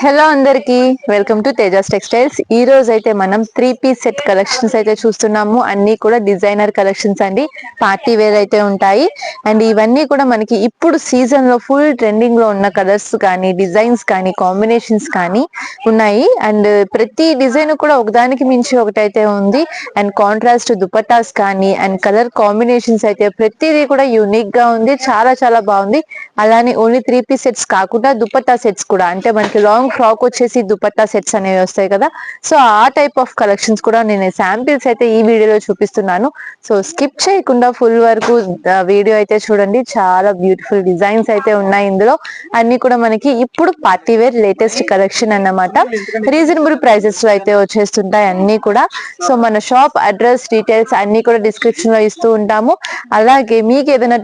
Hello అందరికి, welcome to Tejas textiles. ఈ రోజు అయితే మనం 3 పీస్ సెట్ కలెక్షన్స్ అయితే చూస్తున్నాము. అన్ని కూడా డిజైనర్ కలెక్షన్స్ అండి, పార్టీ వేర్ అయితే ఉంటాయి. అండ్ ఇవన్నీ కూడా మనకి ఇప్పుడు సీజన్ లో ఫుల్ ట్రెండింగ్ లో ఉన్న కలర్స్ కానీ, డిజైన్స్ కానీ, కాంబినేషన్స్ కానీ ఉన్నాయి. అండ్ ప్రతి డిజైన్ కూడా ఒకదానికి మించి ఒకటైతే ఉంది. అండ్ కాంట్రాస్ట్ దుపట్టాస్ కానీ, అండ్ కలర్ కాంబినేషన్స్ అయితే ప్రతిదీ కూడా యూనిక్ గా ఉంది. చాలా చాలా బాగుంది. అలానే ఓన్లీ 3 పీస్ సెట్స్ కాకుండా దుపట్టా సెట్స్ కూడా, అంటే మనకి లాంగ్ ఫ్రాక్ వచ్చేసి దుపట్టా సెట్స్ అనేవి వస్తాయి కదా. సో ఆ టైప్ ఆఫ్ కలెక్షన్స్ కూడా నేను శాంపిల్స్ అయితే ఈ వీడియోలో చూపిస్తున్నాను. సో స్కిప్ చేయకుండా ఫుల్ వరకు వీడియో అయితే చూడండి. చాలా బ్యూటిఫుల్ డిజైన్స్ అయితే ఉన్నాయి ఇందులో. అన్ని కూడా మనకి ఇప్పుడు పార్టీ వేర్ లేటెస్ట్ కలెక్షన్ అన్నమాట. రీజనబుల్ ప్రైసెస్ లో అయితే వచ్చేస్తుంటాయి అన్ని కూడా. సో మన షాప్ అడ్రస్ డీటెయిల్స్ అన్ని కూడా డిస్క్రిప్షన్ లో ఇస్తూ ఉంటాము. అలాగే మీకు ఏదైనా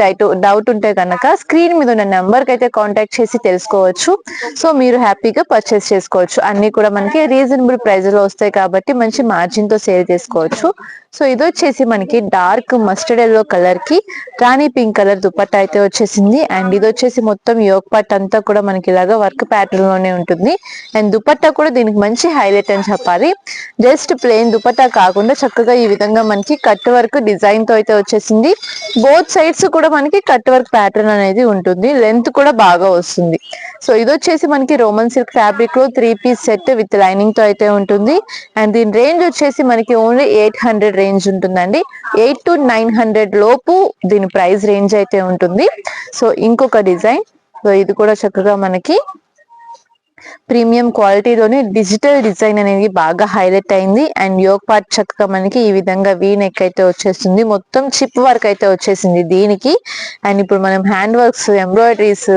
డౌట్ ఉంటే కనుక స్క్రీన్ మీద ఉన్న నెంబర్ కి అయితే కాంటాక్ట్ చేసి తెలుసుకోవచ్చు. సో మీరు హ్యాపీగా పర్చేస్ చేసుకోవచ్చు. అన్ని కూడా మనకి రీజనబుల్ ప్రైస్ లో వస్తాయి కాబట్టి మంచి మార్జిన్ తో సేల్ చేసుకోవచ్చు. సో ఇది వచ్చేసి మనకి డార్క్ మస్టర్డ్ ఎల్లో కలర్ కి రాణి పింక్ కలర్ దుపట్టా అయితే వచ్చేసింది. అండ్ ఇది వచ్చేసి మొత్తం యోగ్ పార్ట్ అంతా కూడా మనకి ఇలాగా వర్క్ ప్యాటర్న్ లోనే ఉంటుంది. అండ్ దుపట్టా కూడా దీనికి మంచి హైలైట్ అని చెప్పాలి. జస్ట్ ప్లెయిన్ దుపట్టా కాకుండా చక్కగా ఈ విధంగా మనకి కట్ వర్క్ డిజైన్ తో అయితే వచ్చేసింది. బోత్ సైడ్స్ కూడా మనకి కట్ వర్క్ ప్యాటర్న్ అనేది ఉంటుంది. లెంత్ కూడా బాగా వస్తుంది. సో ఇది వచ్చేసి మనకి రోమన్ సిల్క్ ఫ్యాబ్రిక్ లో 3 పీస్ సెట్ విత్ లైనింగ్ తో అయితే ఉంటుంది. అండ్ దీని రేంజ్ వచ్చేసి మనకి ఓన్లీ 800 రేంజ్ ఉంటుందండి. 800 to 900 లోపు దీని ప్రైస్ రేంజ్ అయితే ఉంటుంది. సో ఇంకొక డిజైన్, సో ఇది కూడా చక్కగా మనకి ప్రీమియం క్వాలిటీలోనే డిజిటల్ డిజైన్ అనేది బాగా హైలైట్ అయింది. అండ్ యోగ్ పార్ట్ చక్కగా మనకి ఈ విధంగా వీ నెక్ అయితే వచ్చేస్తుంది. మొత్తం చిప్ వర్క్ అయితే వచ్చేసింది దీనికి. అండ్ ఇప్పుడు మనం హ్యాండ్ వర్క్స్, ఎంబ్రాయిడరీస్,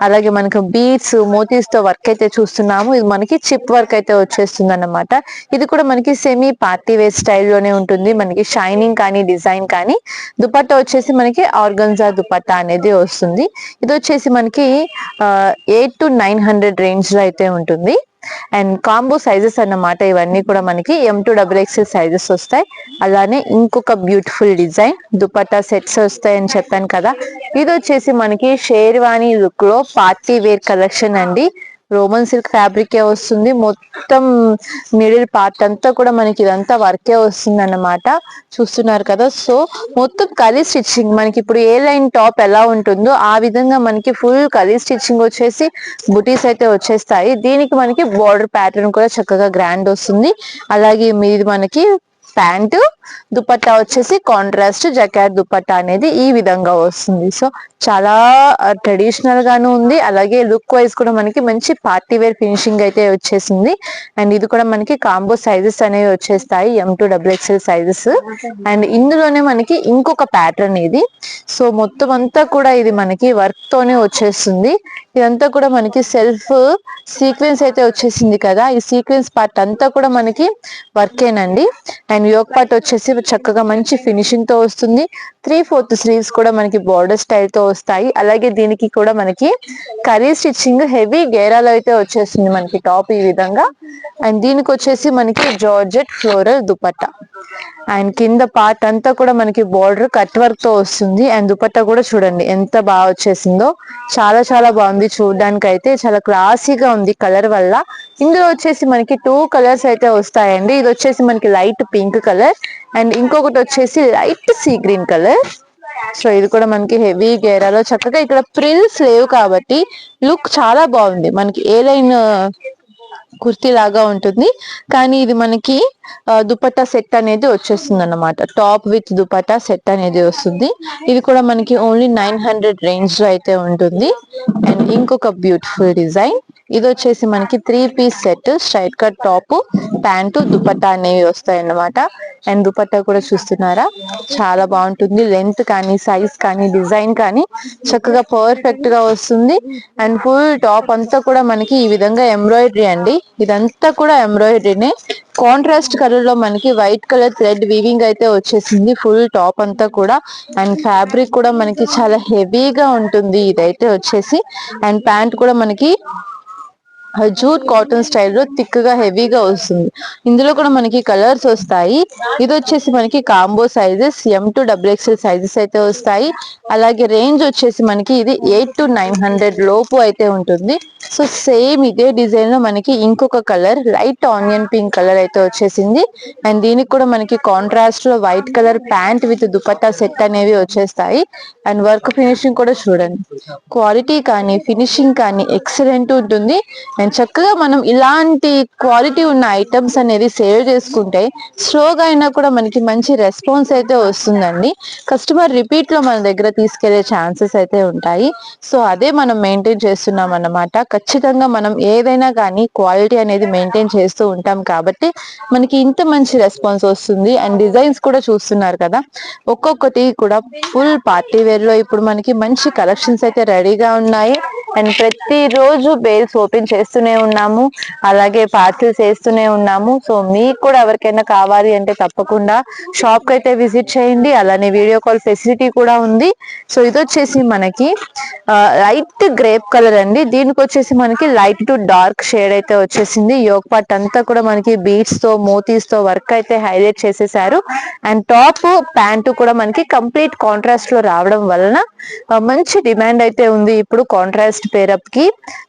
అలాగే మనకు బీడ్స్, మోతీస్ తో వర్క్ అయితే చూస్తున్నాము. ఇది మనకి చిప్ వర్క్ అయితే వచ్చేస్తుంది అన్నమాట. ఇది కూడా మనకి సెమీ పార్టీ వేర్ స్టైల్లోనే ఉంటుంది. మనకి షైనింగ్ కానీ, డిజైన్ కానీ. దుపట్టా వచ్చేసి మనకి ఆర్గన్జా దుపట్టా అనేది వస్తుంది. ఇది వచ్చేసి మనకి 800 to 900 రేంజ్ లో అయితే ఉంటుంది. అండ్ కాంబో సైజెస్ అన్నమాట ఇవన్నీ కూడా మనకి M2XXL సైజెస్ వస్తాయి. అలానే ఇంకొక బ్యూటిఫుల్ డిజైన్ దుపట్టా సెట్స్ వస్తాయి అని చెప్పాను కదా. ఇది వచ్చేసి మనకి షేర్వాణి లుక్ లో పార్టీ వేర్ కలెక్షన్ అండి. రోమన్ సిల్క్ ఫ్యాబ్రికే వస్తుంది. మొత్తం మిడిల్ పార్ట్ అంతా కూడా మనకి ఇదంతా వర్కే వస్తుంది అన్నమాట. చూస్తున్నారు కదా. సో మొత్తం కలీ స్టిచ్చింగ్, మనకి ఇప్పుడు ఏ లైన్ టాప్ ఎలా ఉంటుందో ఆ విధంగా మనకి ఫుల్ కలీ స్టిచ్చింగ్ వచ్చేసి బుటీస్ అయితే వచ్చేస్తాయి. దీనికి మనకి బోర్డర్ ప్యాటర్న్ కూడా చక్కగా గ్రాండ్ వస్తుంది. అలాగే మీది మనకి ప్యాంటు, దుపట్టా వచ్చేసి కాంట్రాస్ట్ జకాట్ దుపట్టా అనేది ఈ విధంగా వస్తుంది. సో చాలా ట్రెడిషనల్ గాను ఉంది. అలాగే లుక్ వైజ్ కూడా మనకి మంచి పార్టీ వేర్ ఫినిషింగ్ అయితే వచ్చేసింది. అండ్ ఇది కూడా మనకి కాంబో సైజెస్ అనేవి వచ్చేస్తాయి, M2XXL సైజెస్. అండ్ ఇందులోనే మనకి ఇంకొక ప్యాటర్న్ ఇది. సో మొత్తం అంతా కూడా ఇది మనకి వర్క్ తోనే వచ్చేస్తుంది. ఇదంతా కూడా మనకి సెల్ఫ్ సీక్వెన్స్ అయితే వచ్చేసింది కదా. ఈ సీక్వెన్స్ పార్ట్ అంతా కూడా మనకి వర్కేనండి. అండ్ యోక్ పార్ట్ వచ్చేసి చక్కగా మంచి ఫినిషింగ్ తో వస్తుంది. 3/4 స్లీవ్స్ కూడా మనకి బార్డర్ స్టైల్ తో వస్తాయి. అలాగే దీనికి కూడా మనకి కరీ స్టిచ్చింగ్ హెవీ గేరాలో అయితే వచ్చేస్తుంది మనకి టాప్ ఈ విధంగా. అండ్ దీనికి వచ్చేసి మనకి జార్జెట్ ఫ్లోరల్ దుపట్టా. అండ్ కింద పార్ట్ అంతా కూడా మనకి బార్డర్ కట్ వర్క్ తో వస్తుంది. అండ్ దుపట్టా కూడా చూడండి ఎంత బాగా వచ్చేసిందో. చాలా చాలా బాగుంది చూడడానికి అయితే. చాలా క్లాసీగా ఉంది కలర్ వల్ల. ఇందులో వచ్చేసి మనకి 2 కలర్స్ అయితే వస్తాయండి. ఇది వచ్చేసి మనకి లైట్ పింక్ కలర్ అండ్ ఇంకొకటి వచ్చేసి light sea green colour. So ఇది కూడా మనకి హెవీ గేరాలో చక్కగా ఇక్కడ ప్రిల్స్ లేవు కాబట్టి లుక్ చాలా బాగుంది. మనకి ఏ లైన్ కుర్తీ లాగా ఉంటుంది, కానీ ఇది మనకి దుపట్టా సెట్ అనేది వచ్చేస్తుంది అన్నమాట. టాప్ విత్ దుపట్టా సెట్ అనేది వస్తుంది. ఇది కూడా మనకి ఓన్లీ 900 రేంజ్ లో అయితే ఉంటుంది. అండ్ ఇంకొక బ్యూటిఫుల్ డిజైన్, ఇది వచ్చేసి మనకి 3 piece set, straight cut top, pant, dupatta అనేవి వస్తాయి అన్నమాట. అండ్ దుపట్టా కూడా చూస్తున్నారా, చాలా బాగుంటుంది. లెంత్ కానీ, సైజ్ కానీ, డిజైన్ కానీ చక్కగా పర్ఫెక్ట్ గా వస్తుంది. అండ్ ఫుల్ టాప్ అంతా కూడా మనకి ఈ విధంగా ఎంబ్రాయిడరీ అండి. ఇదంతా కూడా ఎంబ్రాయిడరీనే. కాంట్రాస్ట్ కలర్ లో మనకి వైట్ కలర్ థ్రెడ్ వీవింగ్ అయితే వచ్చేసింది ఫుల్ టాప్ అంతా కూడా. అండ్ ఫ్యాబ్రిక్ కూడా మనకి చాలా హెవీగా ఉంటుంది ఇదైతే వచ్చేసి. అండ్ ప్యాంట్ కూడా మనకి జూట్ కాటన్ స్టైల్లో థిక్ గా హెవీగా వస్తుంది. ఇందులో కూడా మనకి కలర్స్ వస్తాయి. ఇది వచ్చేసి మనకి combo sizes M to XXL sizes అయితే వస్తాయి. అలాగే రేంజ్ వచ్చేసి మనకి ఇది 800 to 900 లోపు అయితే ఉంటుంది. సో సేమ్ ఇదే డిజైన్ లో మనకి ఇంకొక colour light onion pink colour అయితే వచ్చేసింది. అండ్ దీనికి కూడా మనకి కాంట్రాస్ట్ లో white colour pant with dupatta set అనేవి వచ్చేస్తాయి. అండ్ వర్క్ ఫినిషింగ్ కూడా చూడండి, క్వాలిటీ కానీ ఫినిషింగ్ కానీ ఎక్సలెంట్ ఉంటుంది. అండ్ చక్కగా మనం ఇలాంటి క్వాలిటీ ఉన్న ఐటమ్స్ అనేది సేవ్ చేసుకుంటే స్లోగా అయినా కూడా మనకి మంచి రెస్పాన్స్ అయితే వస్తుందండి. కస్టమర్ రిపీట్ లో మన దగ్గర తీసుకెళ్లే ఛాన్సెస్ అయితే ఉంటాయి. సో అదే మనం మెయింటైన్ చేస్తున్నాం అన్నమాట. ఖచ్చితంగా మనం ఏదైనా కానీ క్వాలిటీ అనేది మెయింటైన్ చేస్తూ ఉంటాం కాబట్టి మనకి ఇంత మంచి రెస్పాన్స్ వస్తుంది. అండ్ డిజైన్స్ కూడా చూస్తున్నారు కదా, ఒక్కొక్కటి కూడా ఫుల్ పార్టీ వేర్ లో ఇప్పుడు మనకి మంచి కలెక్షన్స్ అయితే రెడీగా ఉన్నాయి. అండ్ ప్రతి రోజు బేల్స్ ఓపెన్ చేస్తూనే ఉన్నాము, అలాగే పార్సిల్స్ చేస్తూనే ఉన్నాము. సో మీకు కూడా ఎవరికైనా కావాలి అంటే తప్పకుండా షాప్ కి అయితే విజిట్ చేయండి. అలానే వీడియో కాల్ ఫెసిలిటీ కూడా ఉంది. సో ఇది వచ్చేసి మనకి లైట్ గ్రేప్ కలర్ అండి. దీనికి వచ్చేసి మనకి లైట్ టు డార్క్ షేడ్ అయితే వచ్చేసింది. యోగ్ పార్ట్ అంతా కూడా మనకి బీడ్స్ తో మోతీస్ తో వర్క్ అయితే హైలైట్ చేసేసారు. అండ్ టాప్ ప్యాంటు కూడా మనకి కంప్లీట్ కాంట్రాస్ట్ లో రావడం వలన మంచి డిమాండ్ అయితే ఉంది ఇప్పుడు కాంట్రాస్ట్ పేరప్ కి.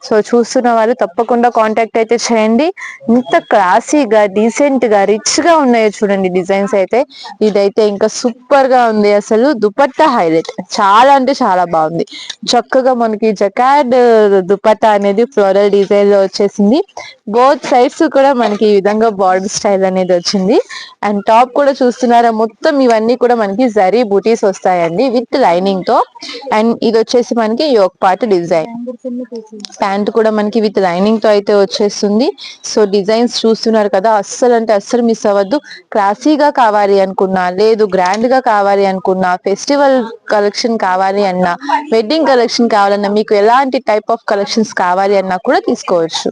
సో చూస్తున్న వాళ్ళు తప్పకుండా కాంటాక్ట్ అయితే చేయండి. ఇంత క్లాసీగా డీసెంట్ గా రిచ్ గా ఉన్నాయో చూడండి డిజైన్స్ అయితే. ఇదైతే ఇంకా సూపర్ గా ఉంది. అసలు దుపట్టా హైలైట్, చాలా అంటే చాలా బాగుంది. చక్కగా మనకి జకార్డ్ దుపట్టా అనేది ఫ్లోరల్ డిజైన్ లో వచ్చేసింది. బోత్ సైడ్స్ కూడా మనకి ఈ విధంగా బార్డర్ స్టైల్ అనేది వచ్చింది. అండ్ టాప్ కూడా చూస్తున్నారా, మొత్తం ఇవన్నీ కూడా మనకి జరీ బూటీస్ వస్తాయండి విత్ లైనింగ్ తో. అండ్ ఇది వచ్చేసి మనకి యోగ్ పార్ట్ డిజైన్. ప్యాంట్ కూడా మనకి విత్ లైనింగ్ తో అయితే వచ్చేస్తుంది. సో డిజైన్స్ చూస్తున్నారు కదా, అస్సలు అంటే అస్సలు మిస్ అవ్వద్దు. క్లాసీగా కావాలి అనుకున్నా, లేదు గ్రాండ్ గా కావాలి అనుకున్నా, ఫెస్టివల్ కలెక్షన్ కావాలి అన్నా, వెడ్డింగ్ కలెక్షన్ కావాలన్నా, మీకు ఎలాంటి టైప్ ఆఫ్ కలెక్షన్స్ కావాలి అన్నా కూడా తీసుకోవచ్చు.